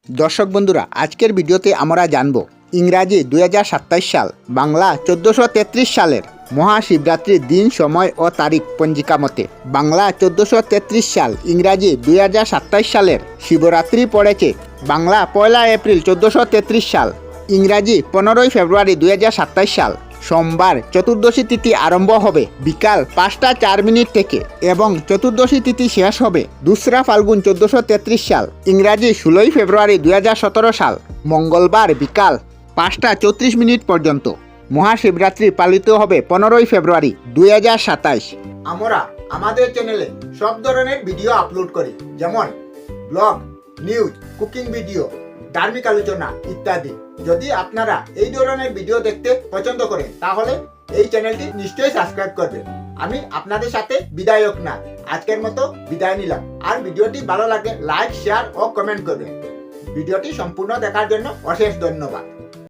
দর্শক বন্ধুরা, আজকের ভিডিওতে আমরা জানব ইংরাজি 2027 সাল, বাংলা 1433 সালের মহাশিবরাত্রির দিন, সময় ও তারিখ পঞ্জিকা মতে। বাংলা 1433 সাল, ইংরাজি 2027 সালের শিবরাত্রি পড়েছে বাংলা 1 এপ্রিল 1433 সাল, ইংরাজি 15 ফেব্রুয়ারি 2027 সাল। সোমবার চতুর্দশী তিথি আরম্ভ হবে বিকাল 5টা 4 মিনিট থেকে এবং চতুর্দশী তিথি শেষ হবে 2রা ফাল্গুন 1433 সাল, ইংরাজি 16 ফেব্রুয়ারি 2017 সাল। মঙ্গলবার বিকাল 5টা 34 মিনিট পর্যন্ত। মহাশিবরাত্রি পালিত হবে 15 ফেব্রুয়ারি 2027। আমরা আমাদের চ্যানেলে সব ধরনের ভিডিও আপলোড করি, যেমন ব্লগ, নিউজ, কুকিং ভিডিও, ধার্মিক আলোচনা ইত্যাদি। যদি আপনারা এই ধরনের ভিডিও দেখতে পছন্দ করেন তাহলে এই চ্যানেলটি নিশ্চয়ই সাবস্ক্রাইব করবেন। আমি আপনাদের সাথে বিদায়ক না, আজকের মতো বিদায় নিলাম। আর ভিডিওটি ভালো লাগে লাইক, শেয়ার ও কমেন্ট করবেন। ভিডিওটি সম্পূর্ণ দেখার জন্য অশেষ ধন্যবাদ।